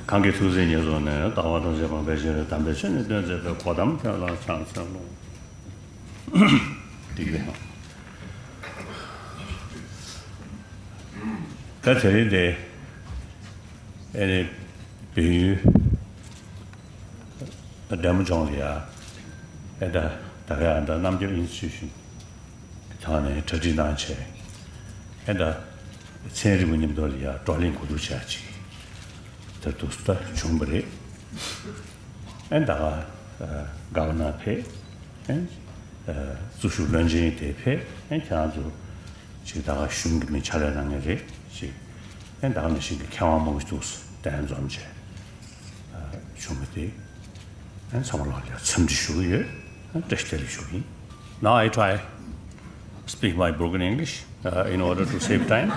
관계 투쟁에서는 다와도 제가 배제를 담배전에 된저 고담 편라 창성로 되게요. 그래데 에 비유 담정이야. 에다 다가 남쪽 인스티튜션 전에 저지난체 에다 세리분님들이야 돌린 구두샤지 더도스다 충분히 엔다가 가나페 엔 수슈런지 대페 엔차주 지다가 슝금이 차려나는 게 지. 엔다가 시 경험모스도스 단점제 충분히 엔 사물하려 참지슈에 testelishui. Now I try speak my broken English in order to save time.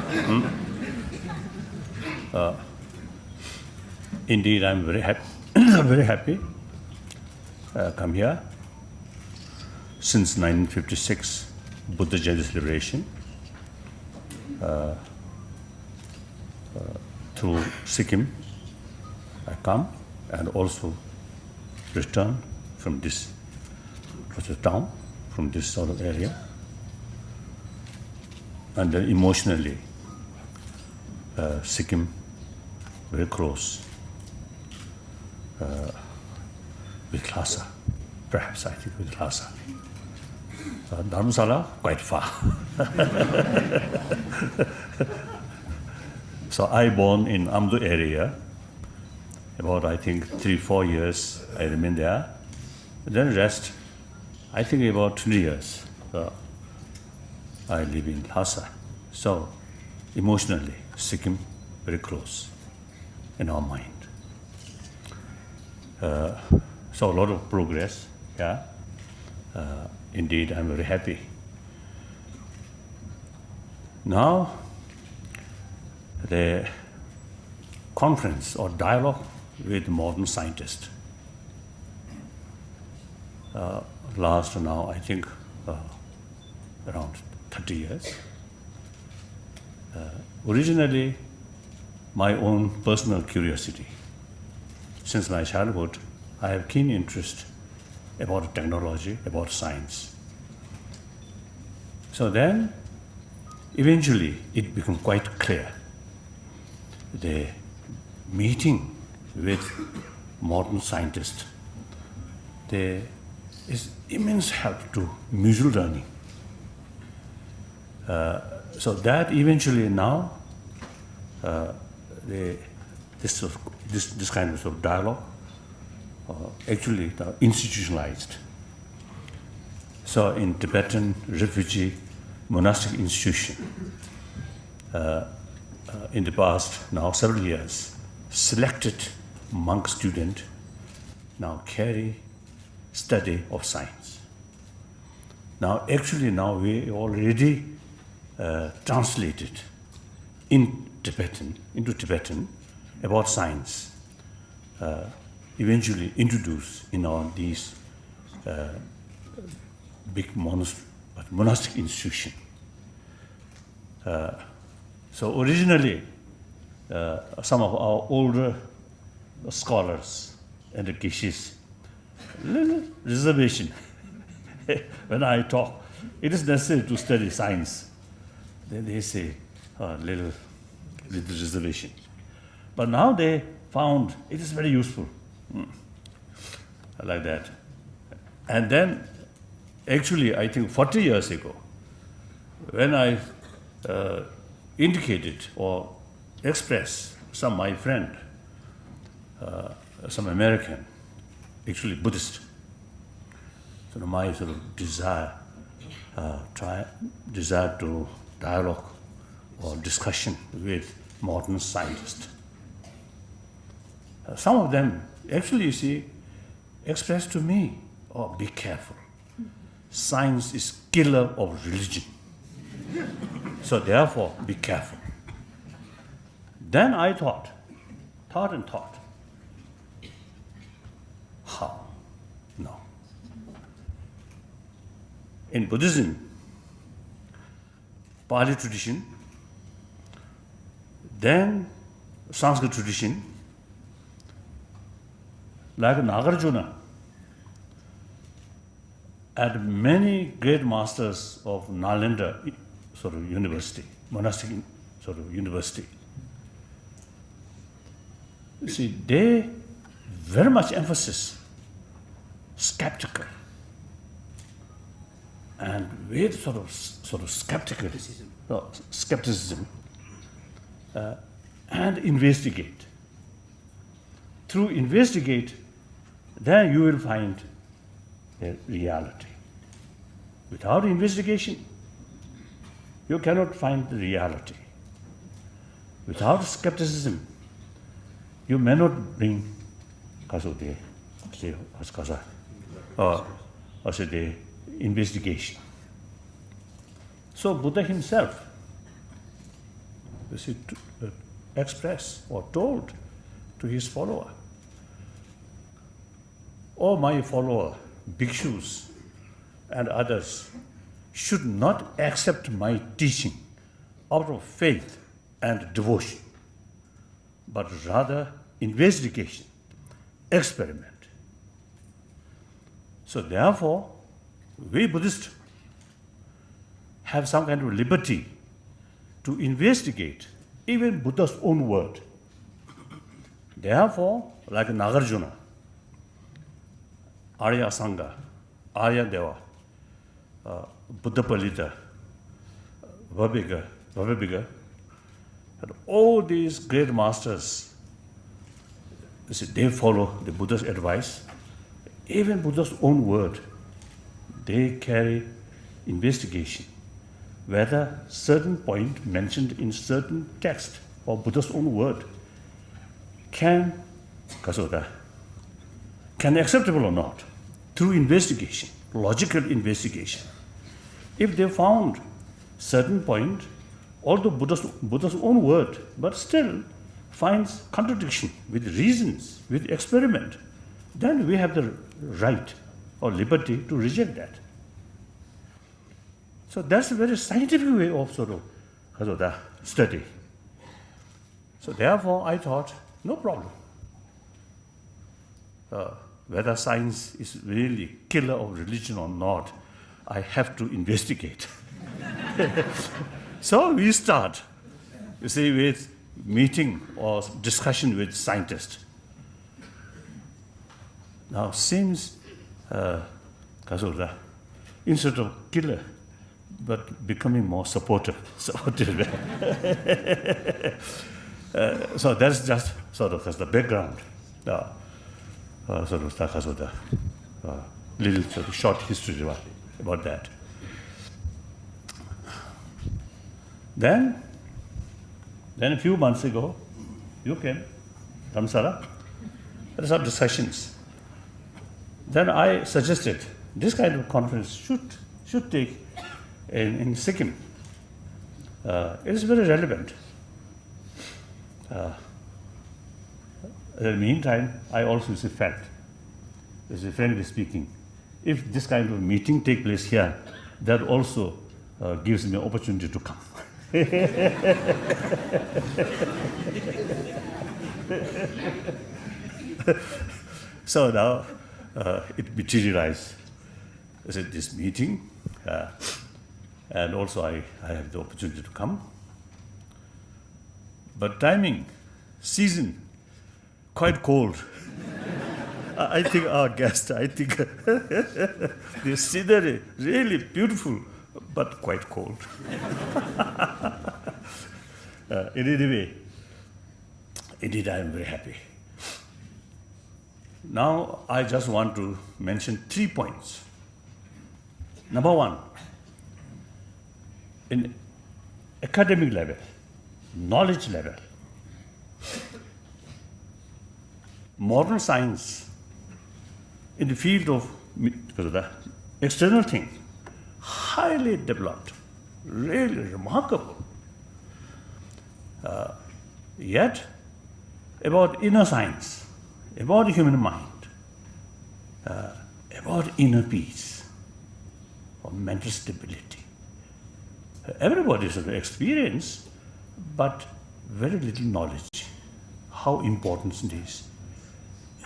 Indeed, I'm very happy. Very happy. Come here since 1956 Buddha Jayanti celebration to Sikkim. I come and also return from this town, from this sort of area, and then emotionally, Sikkim very close with Lhasa, perhaps I think with Lhasa. Dharamsala quite far. So I born in Amdo area. About I think 3-4 years I remained there. Then rest. I think about 20 years I live in Lhasa. So emotionally, Sikkim very close in our mind. So a lot of progress, yeah. Indeed, I'm very happy. Now, the conference or dialogue with modern scientists. Last now, I think, around 30 years. Originally, my own personal curiosity. Since my childhood, I have keen interest about technology, about science. So then, eventually, it became quite clear. The meeting with modern scientists, there is immense help to mutual learning. So that eventually now, this kind of, sort of dialogue actually institutionalized. So in Tibetan refugee monastic institution, in the past now several years, selected monk student now carry study of science. Now actually now we already translated into Tibetan about science, eventually introduced in these big monastic institution. So originally, some of our older scholars and the kishis, little reservation. When I talk, it is necessary to study science. Then they say, little reservation. But now they found it is very useful. Like that. And then, actually, I think 40 years ago, when I indicated or expressed some my friend, some American, actually Buddhist, sort of my sort of desire to dialogue or discussion with modern scientists. Some of them actually, you see, expressed to me, oh, be careful. Science is killer of religion. So therefore, be careful. Then I thought. How? No. In Buddhism, Pali tradition, then Sanskrit tradition, like Nagarjuna, and many great masters of Nalanda sort of university, monastic sort of university. You see, they very much emphasis skeptical and with sort of skepticism, and investigate. Through investigate, then you will find a reality. Without investigation, you cannot find the reality. Without skepticism, you may not bring the investigation. So Buddha himself, expressed or told to his follower, "O my follower, bhikshus and others should not accept my teaching out of faith and devotion, but rather investigation, experiment." So therefore, we Buddhists have some kind of liberty to investigate even Buddha's own word. Therefore, like Nagarjuna, Arya Sangha, Arya Deva, Buddha Palita, Vabiga, and all these great masters, they follow the Buddha's advice. Even Buddha's own word, they carry investigation, whether certain point mentioned in certain text or Buddha's own word can acceptable or not, through investigation, logical investigation. If they found certain point, although Buddha's own word, but still finds contradiction with reasons, with experiment, then we have the right or liberty to reject that. So that's a very scientific way of study. So therefore, I thought, no problem. Whether science is really killer of religion or not, I have to investigate. So we start, with meeting or discussion with scientists. Now, since instead of killer, but becoming more supportive. So that's just the background. Little short history about that. Then a few months ago, you came, Ramsara. There are some discussions. Then I suggested this kind of conference should take in Sikkim. It is very relevant. In the meantime, I also felt, as a friendly speaking, if this kind of meeting take place here, that also gives me an opportunity to come. So now it materialized as this meeting, and also I have the opportunity to come. But timing, season, quite cold. I think our guest, the scenery really beautiful, but quite cold. In any way, indeed I am very happy. Now I just want to mention 3 points. Number one, in academic level, knowledge level, modern science in the field of external things, highly developed, really remarkable. Yet, about inner science, about the human mind, about inner peace, or mental stability. Everybody has experience, but very little knowledge, how important it is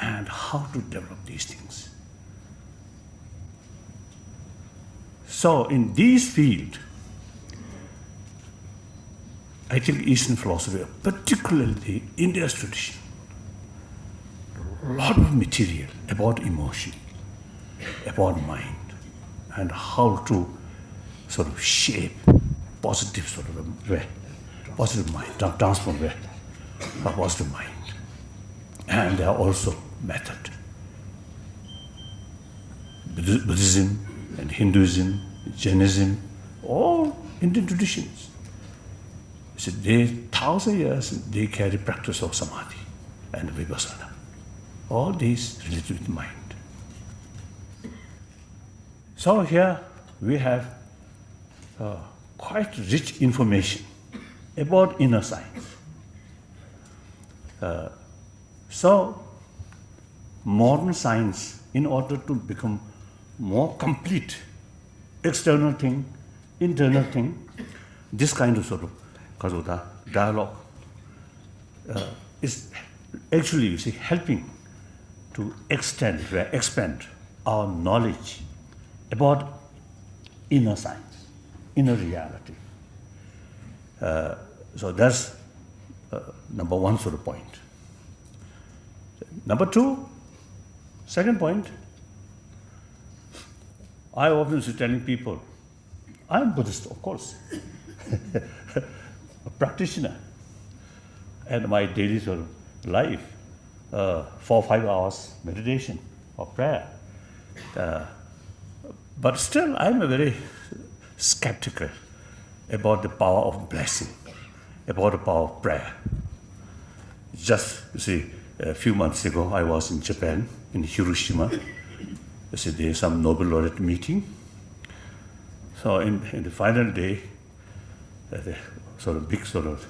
and how to develop these things. So in this field, I think Eastern philosophy, particularly India's tradition, a lot of material about emotion, about mind, and how to sort of shape positive sort of a way, positive mind, transform way, a positive mind. And there are also method. Buddhism and Hinduism, Jainism, all Indian traditions. So they, 1,000 years, they carry practice of samadhi and vipassana. All these related with mind. So here we have quite rich information about inner science. So modern science, in order to become more complete, external thing, internal thing, this kind of sort of dialogue is actually, you see, helping to expand our knowledge about inner science, inner reality. So that's number one sort of point. Number two, second point, I often is telling people, I'm Buddhist, of course, a practitioner, and my daily sort of life, 4 or 5 hours meditation or prayer. But still, I'm a very skeptical about the power of blessing, about the power of prayer. Just, you see, a few months ago, I was in Japan, in Hiroshima. You see, there's some Nobel laureate meeting. So in the final day, the sort of big sort of,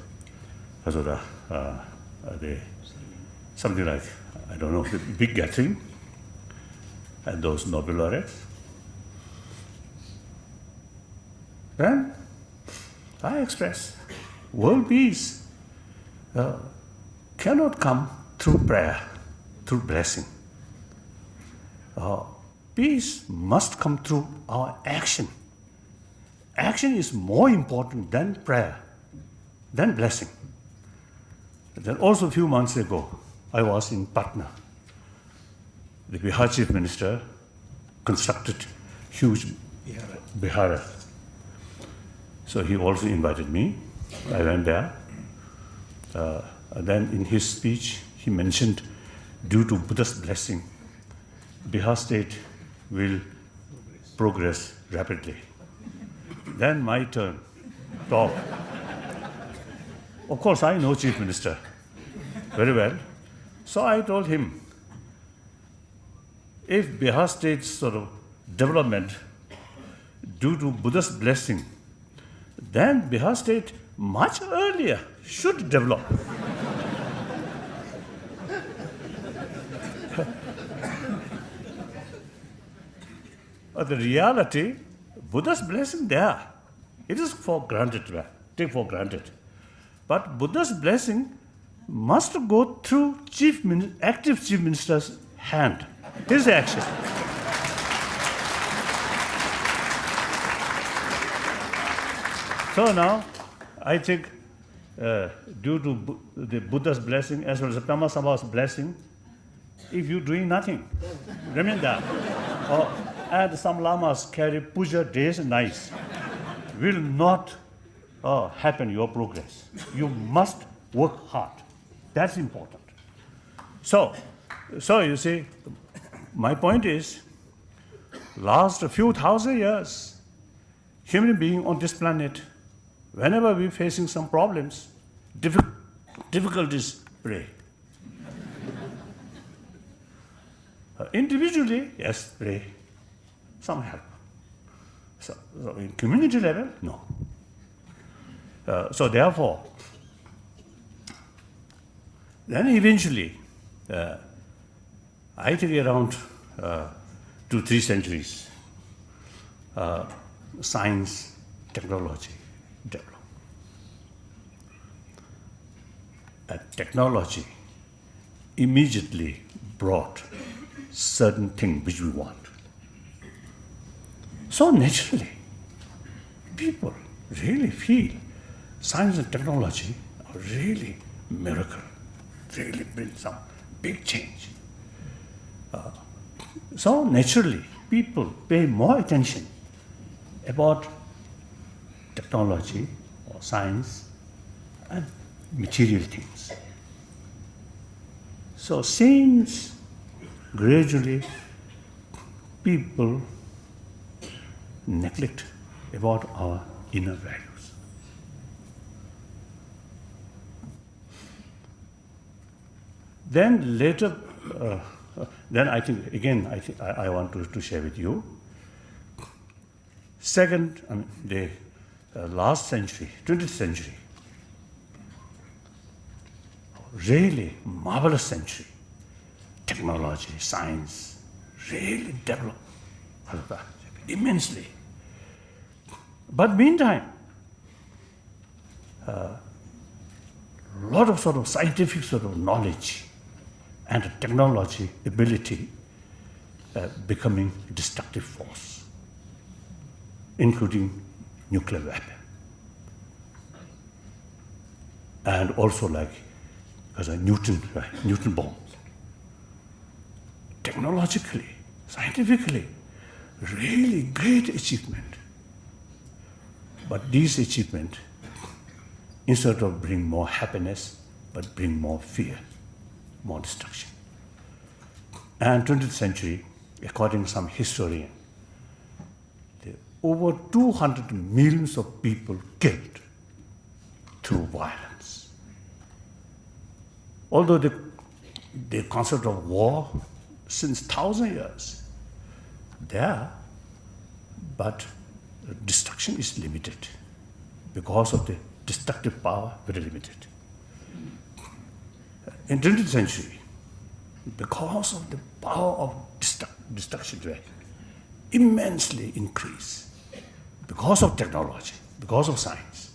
something like, I don't know, the big gathering, and those Nobel laureates. Then I express, world peace cannot come through prayer, through blessing. Peace must come through our action. Action is more important than prayer, than blessing. Then also a few months ago, I was in Patna. The Bihar chief minister constructed huge Bihara. So he also invited me. I went there. Then in his speech, he mentioned, due to Buddha's blessing, Bihar state will progress rapidly. Then my turn, talk. Of course, I know chief minister very well. So I told him, if Bihar state's sort of development due to Buddha's blessing, then Bihar state much earlier should develop. But the reality, Buddha's blessing there, it is for granted, take for granted. But Buddha's blessing must go through active chief minister's hand, his action. So now, I think due to the Buddha's blessing as well as the Pema Sabha's blessing, if you're doing nothing, remain there. And some lamas carry puja days and nights, will not happen your progress. You must work hard. That's important. So you see, my point is, last few thousand years, human being on this planet, whenever we're facing some problems, difficulties, pray. Individually, yes, pray. Some help. So in community level, no. So therefore, then eventually, I think around 2-3 centuries, science, technology developed. And technology immediately brought certain thing which we want. So naturally, people really feel science and technology are really miracle, really bring some big change. So naturally, people pay more attention about technology or science and material things. So since gradually people neglect about our inner values. Then later, then I think, again, I want to share with you. Second, the last century, 20th century, really marvelous century. Technology, science, really developed immensely. But meantime, a lot of sort of scientific sort of knowledge and technology ability becoming destructive force, including nuclear weapon. And also like as a Newton bomb. Technologically, scientifically, really great achievement. But this achievement, instead of bring more happiness, but bring more fear, more destruction. And 20th century, according to some historian, over 200 millions of people killed through violence. Although the concept of war since 1,000 years there, but destruction is limited because of the destructive power, very limited. In 20th century, because of the power of destruction immensely increased, because of technology, because of science.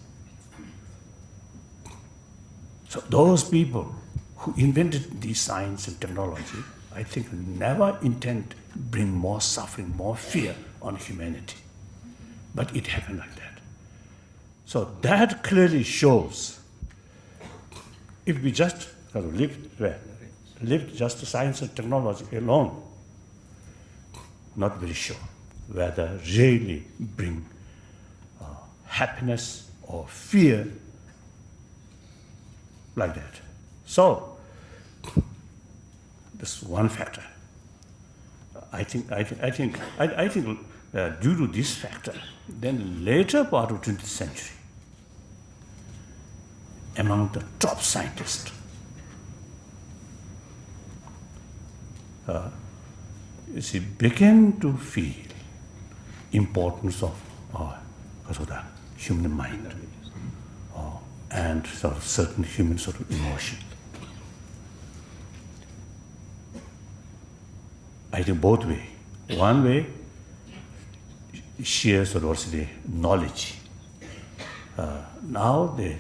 So those people who invented these science and technology, I think never intend bring more suffering, more fear on humanity. But it happened like that. So that clearly shows if we just lived just science and technology alone, not very sure whether really bring happiness or fear like that. So this one factor. I think due to this factor, then later part of 20th century, among the top scientists, she began to feel importance of because of the human mind and sort of certain human sort of emotion. I think both way. One way, shares sort of also the knowledge. Now they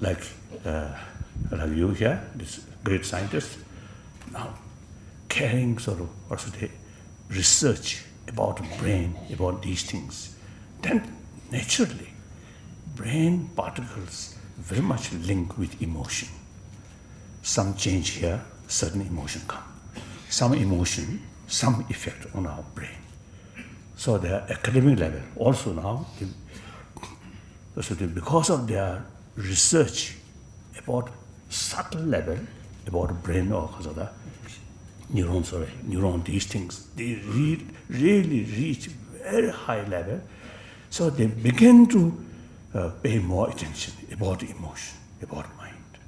like you here, this great scientist, now carrying sort of also the research about the brain, about these things. Then naturally, brain particles very much linked with emotion. Some change here, certain emotion come. Some emotion, some effect on our brain. So the academic level also now, because of their research about subtle level, about the brain or neuron, these things, they really reach very high level. So they begin to pay more attention about emotion, about mind,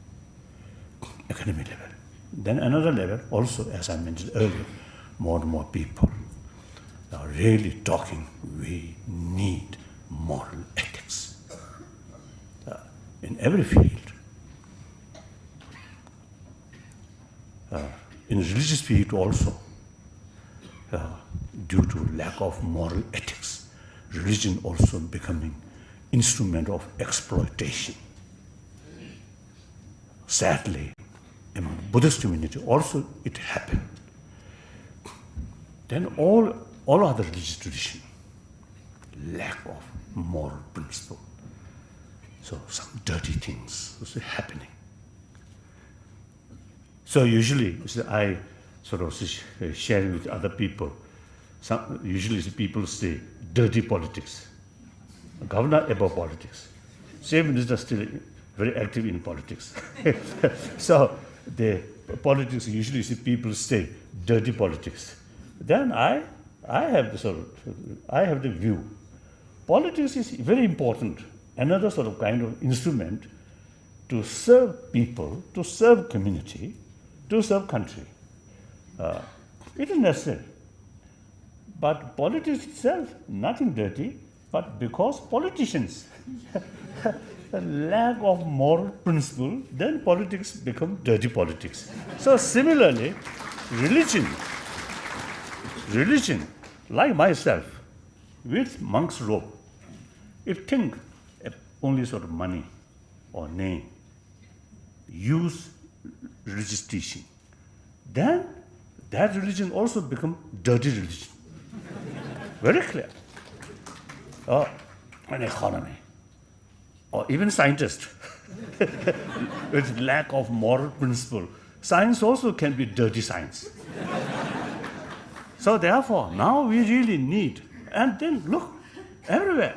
academic level. Then another level, also as I mentioned earlier, more and more people are really talking, we need moral ethics. In every field. In religious field also, due to lack of moral ethics, religion also becoming instrument of exploitation. Sadly, among Buddhist community also it happened. Then all other religious tradition, lack of moral principle. So some dirty things was happening. So usually I sort of share with other people. Usually people say dirty politics. Governor above politics. Chief minister still very active in politics. So the politics usually people say dirty politics. Then I have the view. Politics is very important. Another sort of kind of instrument to serve people, to serve community, to serve country. It is necessary. But politics itself, nothing dirty, but because politicians a lack of moral principle, then politics become dirty politics. So similarly, religion, like myself, with monk's robe, if think only sort of money or name, use religious teaching, then that religion also become dirty religion. Very clear. An economy, or even scientist, with lack of moral principle. Science also can be dirty science. So therefore, now we really need, and then look, everywhere,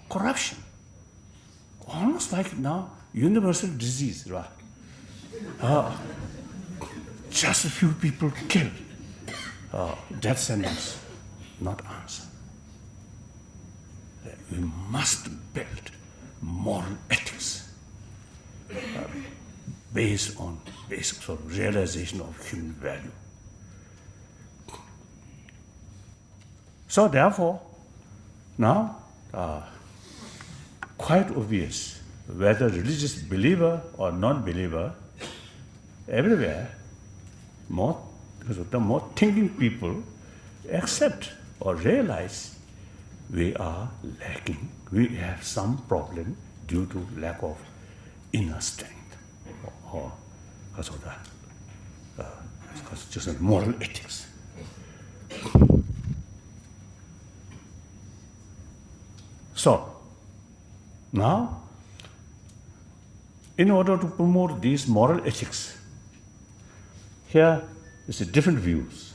corruption. Almost like now, universal disease, right? Just a few people killed. Death sentence, not answer. We must build moral ethics based on basic sort of realization of human value. So therefore, now quite obvious whether religious believer or non-believer, everywhere, the more thinking people accept or realize we are lacking, we have some problem due to lack of inner strength or because of that, because just moral ethics. So, now, in order to promote these moral ethics, here is a different views.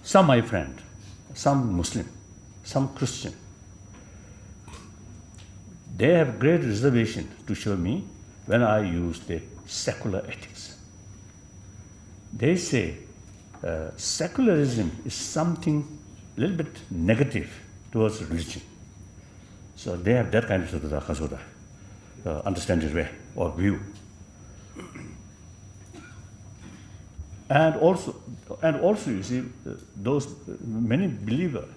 Some my friend, some Muslim, some Christian, they have great reservation to show me when I use the secular ethics. They say secularism is something a little bit negative towards religion. So they have that kind of sort of understanding way or view. And also, you see, those many believers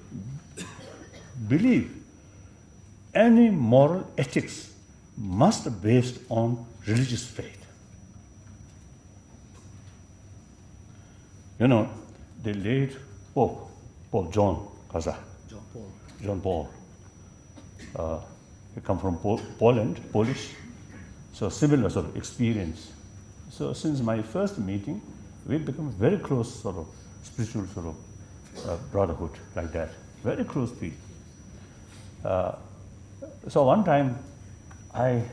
believe any moral ethics must be based on religious faith. You know, the late Pope John Paul. He come from Poland, Polish. So similar sort of experience. So since my first meeting, we become very close sort of spiritual sort of brotherhood like that. Very close people. So one time, I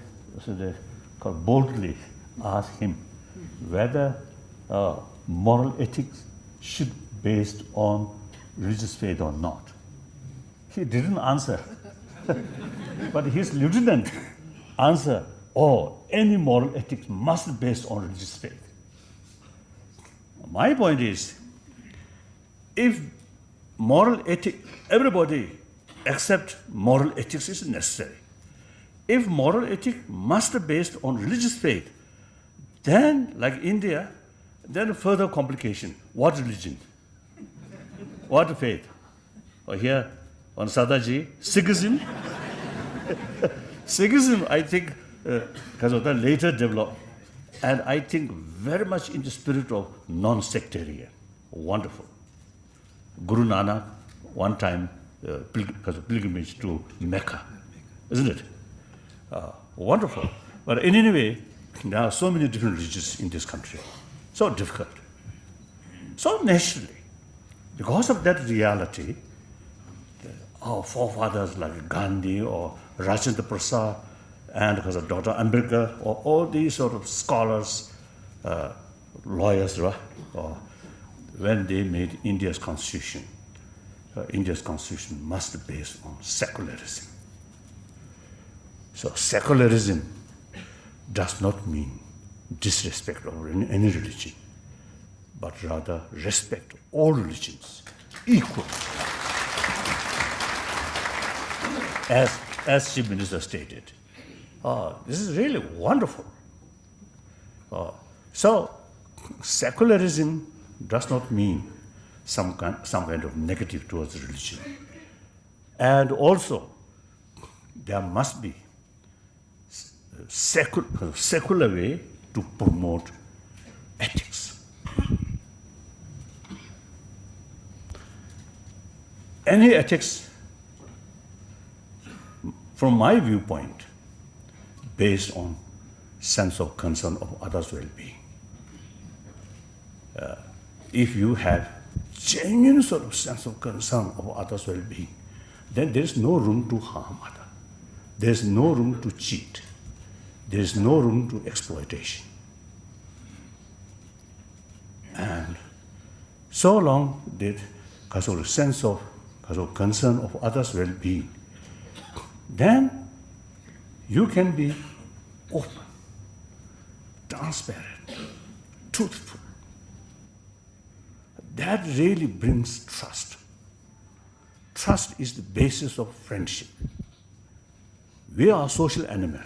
boldly asked him whether moral ethics should be based on religious faith or not. He didn't answer. But his lieutenant answered, any moral ethics must be based on religious faith. My point is, if moral ethics, everybody accept moral ethics is necessary. If moral ethics must be based on religious faith, then, like India, then further complication. What religion? What faith? Or here, on Sadaji, Sikhism. Sikhism, I think, because of that later developed, and I think very much in the spirit of non-sectarian. Wonderful. Guru Nanak, one time, because of pilgrimage to Mecca, isn't it? Wonderful. But in any way, there are so many different religions in this country, so difficult. So naturally, because of that reality, our forefathers like Gandhi or Rajendra Prasad and because of Dr. Ambedkar or all these sort of scholars, lawyers, right? Or when they made India's constitution must be based on secularism. So secularism does not mean disrespect of any religion, but rather respect all religions equally. As Chief Minister stated, this is really wonderful. So secularism does not mean some kind of negative towards religion. And also, there must be secular way to promote ethics. Any ethics, from my viewpoint, based on sense of concern of others' well-being. If you have genuine sort of sense of concern of others' well-being, then there is no room to harm others. There is no room to cheat. There is no room to exploitation. And so long that because of a sense of, because of concern of others' well-being, then you can be open, transparent, truthful. That really brings trust. Trust is the basis of friendship. We are a social animal.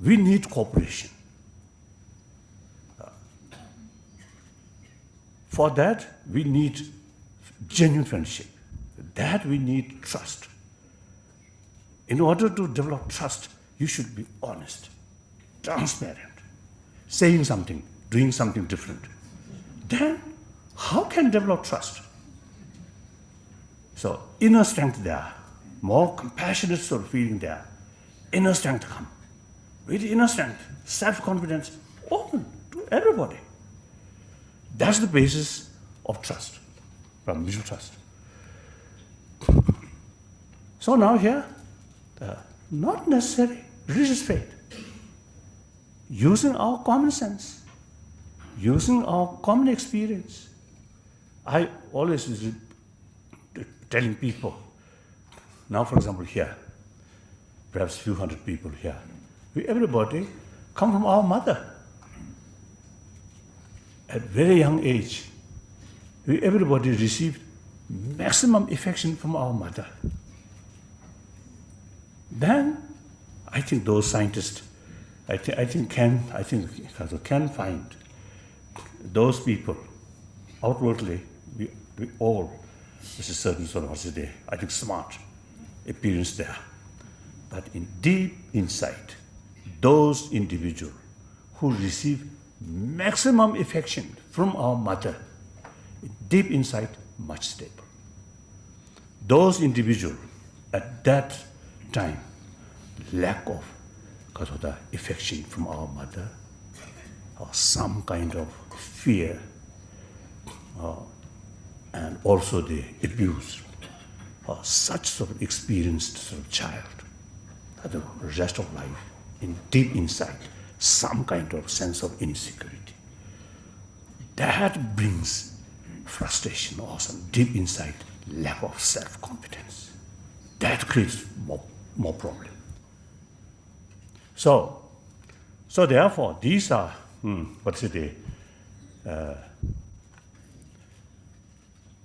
We need cooperation. For that, we need genuine friendship. That we need trust. In order to develop trust, you should be honest, transparent, saying something, doing something different. Then, how can develop trust? So, inner strength there, more compassionate sort of feeling there, inner strength come. With inner strength, self-confidence, open to everybody. That's the basis of trust, from mutual trust. So now here, not necessarily religious faith. Using our common sense, using our common experience. I always was telling people, now for example here, perhaps a few hundred people here, everybody come from our mother. At very young age, everybody received maximum affection from our mother. Then, I think those scientists, I think can find those people outwardly. We all, there's a certain sort of I think smart appearance there, but in deep insight, those individuals who receive maximum affection from our mother, deep insight, much stable. Those individuals at that time, lack of, because of the affection from our mother, or some kind of fear, and also the abuse, or such sort of experienced sort of child, the rest of life, in deep insight, some kind of sense of insecurity. That brings frustration or some deep insight, lack of self-confidence. That creates more problem. So therefore, these are,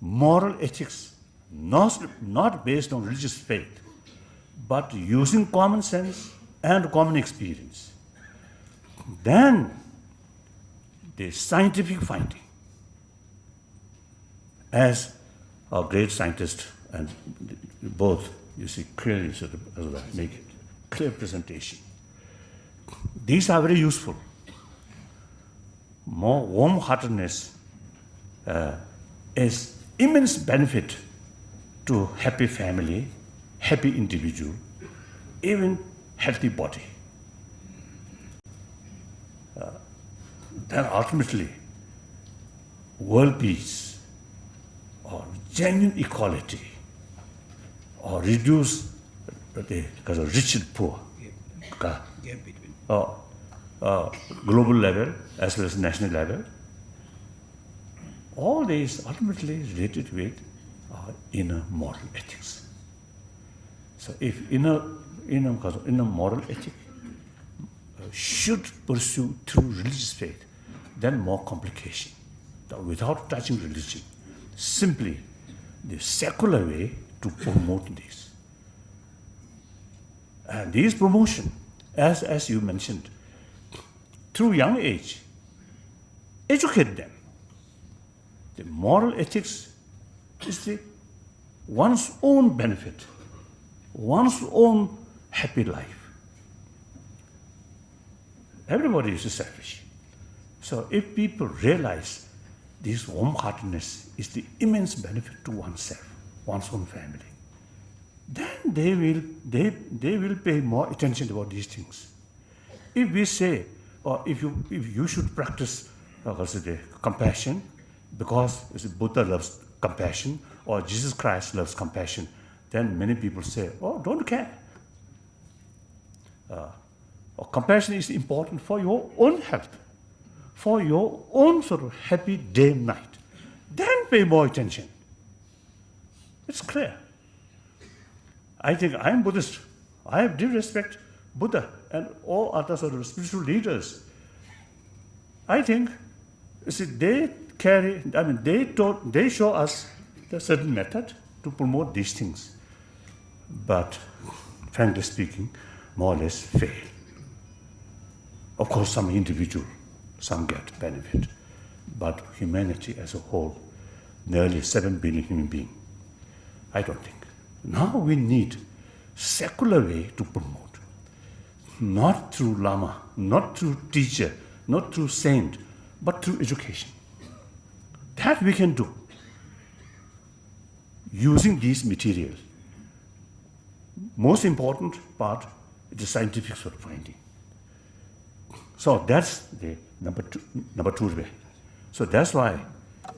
moral ethics, not based on religious faith, but using common sense and common experience. Then, the scientific finding, as our great scientists and both, you see clearly, sort of make clear presentation. These are very useful. More warm-heartedness is immense benefit to happy family, happy individual, even healthy body. then ultimately world peace or genuine equality or reduce the rich and poor, Gap between. global level as well as national level, all these ultimately related with inner moral ethics. So if inner moral ethic should pursue through religious faith, then more complication. Without touching religion, simply the secular way to promote this. And this promotion, as you mentioned, through young age, educate them. The moral ethics is one's own benefit, one's own happy life. Everybody is selfish. So if people realize this warm-heartedness is the immense benefit to oneself, one's own family, then they will pay more attention about these things. If we say, or if you should practice compassion, because Buddha loves compassion, or Jesus Christ loves compassion, then many people say, oh, don't care. Or compassion is important for your own health, for your own sort of happy day and night. Then pay more attention. It's clear. I think I am Buddhist. I have deep respect Buddha and all other sort of spiritual leaders. I think, they show us a certain method to promote these things. But frankly speaking, more or less fail. Of course, some individual, some get benefit, but humanity as a whole, nearly 7 billion human beings, I don't think. Now we need secular way to promote, not through lama, not through teacher, not through saint, but through education. That we can do using these materials. Most important part is the scientific sort of finding. So that's the number two way. So that's why,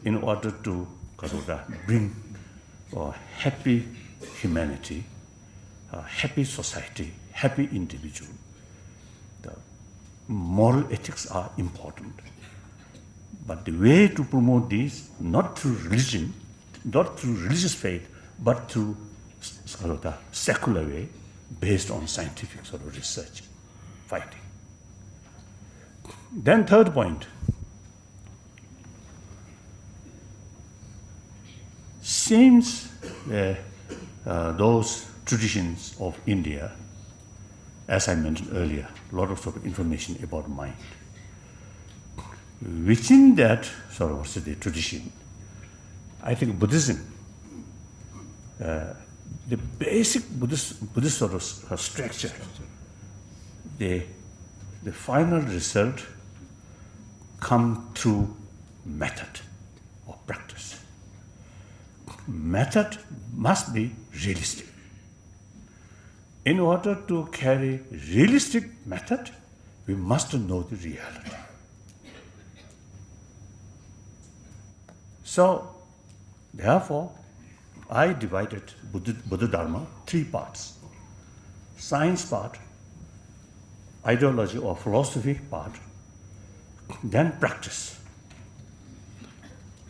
in order to bring a happy humanity, a happy society, happy individual, the moral ethics are important. But the way to promote these, not through religion, not through religious faith, but through the secular way, based on scientific sort of research, finding. Then third point, seems those traditions of India, as I mentioned earlier, a lot of sort of information about mind. Within that sort of the tradition, I think Buddhism, the basic Buddhist sort of structure, the final result come through method or practice. Method must be realistic. In order to carry realistic method, we must know the reality. So, therefore, I divided Buddha Dharma 3 parts. Science part, ideology or philosophy part, then practice.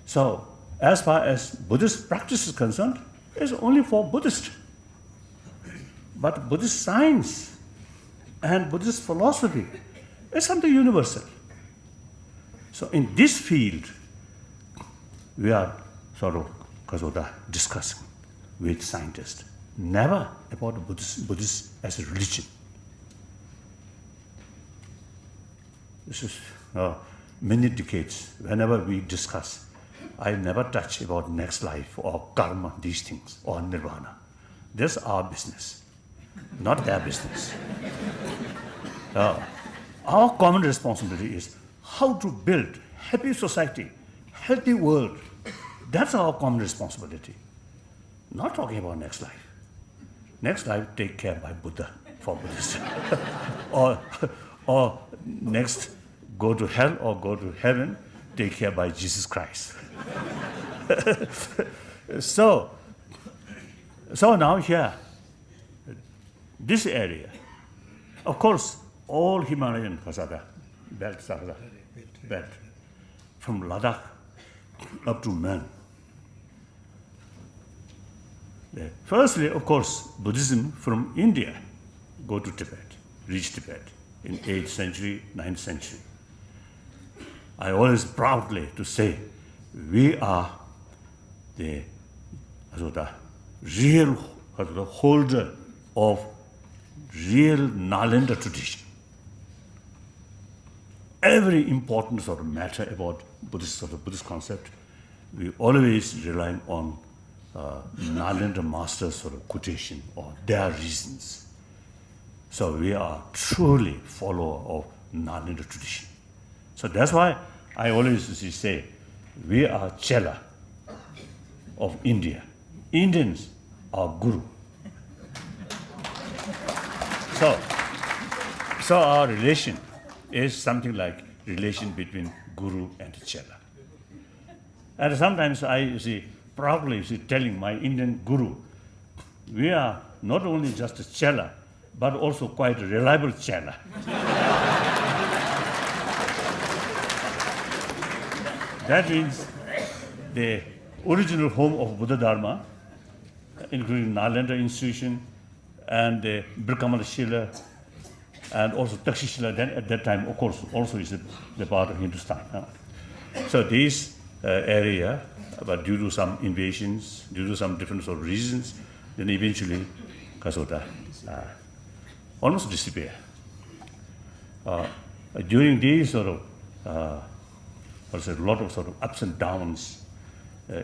So, as far as Buddhist practice is concerned, it's only for Buddhists. But Buddhist science and Buddhist philosophy is something universal. So in this field, we are sort of discussing with scientists, never about Buddhist as a religion. This is many decades, whenever we discuss, I never touch about next life or karma, these things, or nirvana. This is our business, not their business. Our common responsibility is how to build happy society, healthy world. That's our common responsibility. Not talking about next life. Next life, take care by Buddha for Buddhists. or next go to hell or go to heaven, take care by Jesus Christ. So now here, this area, of course, all Himalayan belt, from Ladakh up to Man. Firstly, of course, Buddhism from India go to Tibet, reach Tibet in 8th century, 9th century. I always proudly to say, we are the real holder of real Nalanda tradition. Every important sort of matter about Buddhist concept, we always rely on Nalanda masters sort of quotation or their reasons. So we are truly follower of Nalanda tradition. So that's why I always say, we are Chela of India. Indians are Guru. So our relation is something like relation between Guru and Chela. And sometimes I proudly telling my Indian Guru, we are not only just a Chela, but also quite a reliable Chela. That means the original home of Buddha Dharma, including Nalanda institution and the Birkamala Shila, and also Takshashila, then at that time, of course, also is the part of Hindustan. So this area, but due to some invasions, due to some different sort of reasons, then eventually Kasota almost disappear. During these sort of, also a lot of sort of ups and downs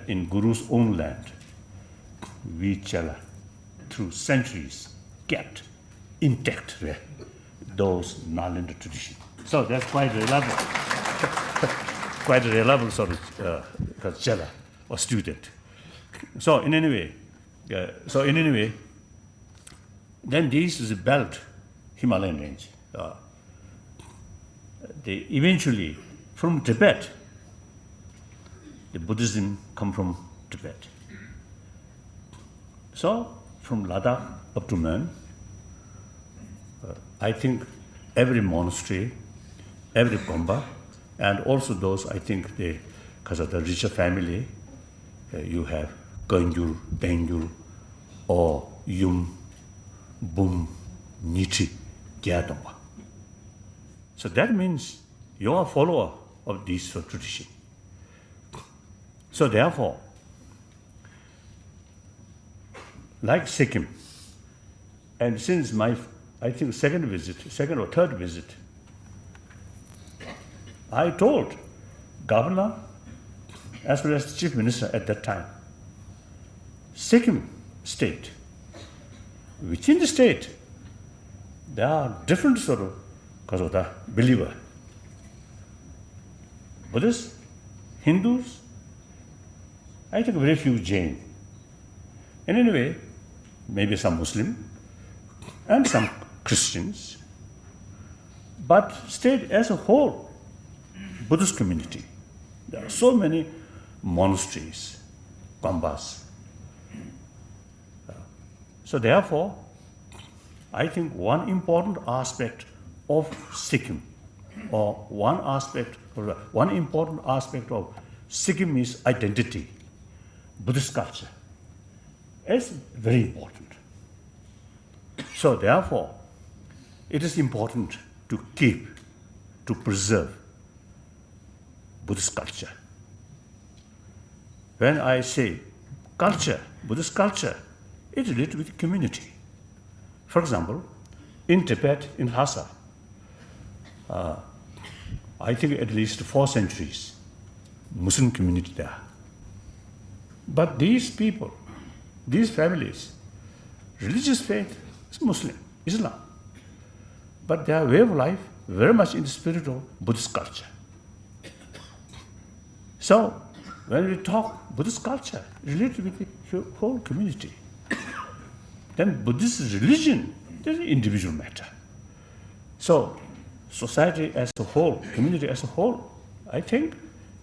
in Guru's own land, we Chela, through centuries, kept intact those Nalanda tradition. So that's quite reliable, quite a reliable sort of Chela or student. So in any way, then this is a belt, Himalayan range. They eventually, from Tibet, the Buddhism come from Tibet. So from Ladakh up to Man, I think every monastery, every Gomba, and also those, I think, because of the richer family, you have Ganjul, Benjul, or Yum, Bum, Niti, Gyatamba. So that means you are a follower of this tradition. So therefore, like Sikkim, and since my, I think, second or third visit, I told governor as well as the chief minister at that time, Sikkim state, within the state, there are different sort of believer. Buddhists, Hindus, I think very few Jain. And anyway, maybe some Muslim and some Christians, but state as a whole, Buddhist community. There are so many monasteries, Gombas. So therefore, I think one important aspect of Sikkim, or one important aspect of Sikkimese identity, Buddhist culture, is very important. So therefore, it is important to keep, to preserve Buddhist culture. When I say culture, Buddhist culture, it is related with community. For example, in Tibet, in Lhasa, I think at least 4 centuries, Muslim community there. But these people, these families, religious faith is Muslim, Islam. But their way of life very much in the spirit of Buddhist culture. So when we talk Buddhist culture related with the whole community, then Buddhist religion is an individual matter. So society as a whole, community as a whole. I think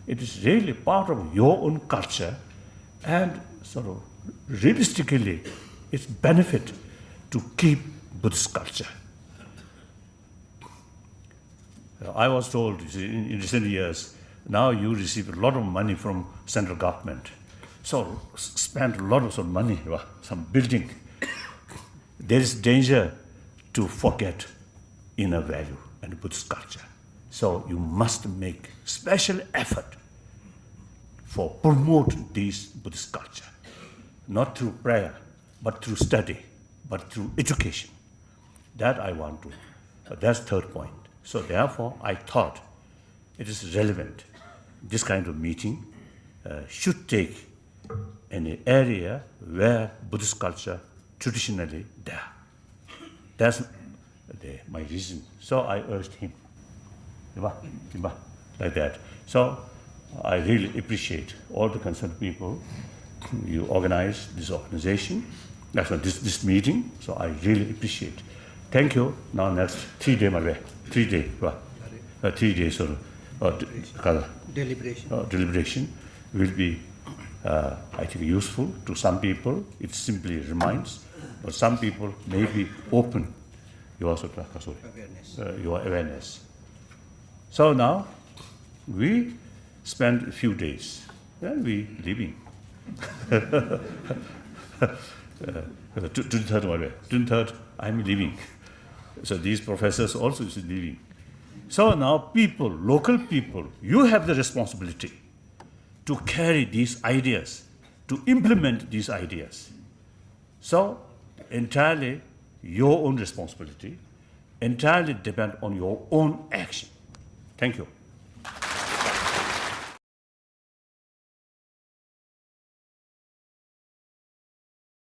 it is really part of your own culture, and sort of realistically, it's benefit to keep Buddhist culture. I was told in recent years, now you receive a lot of money from central government. So spend a lot of money, some building. There is danger to forget inner value and Buddhist culture. So you must make special effort for promote this Buddhist culture, not through prayer, but through study, but through education. That I want to. That's third point. So therefore, I thought it is relevant. This kind of meeting should take an area where Buddhist culture traditionally there. That's my reason. So I urged him, like that. So I really appreciate all the concerned people. You organize this organization, this meeting. So I really appreciate. Thank you. Now next 3 days, my way. 3 days. 3 days deliberation will be, I think, useful to some people. It simply reminds, but some people may be open your awareness. So now we spend a few days, then we leaving. 23rd, I'm leaving. So these professors also is leaving. So now people, local people, you have the responsibility to carry these ideas, to implement these ideas. So entirely your own responsibility, entirely depend on your own action. Thank you.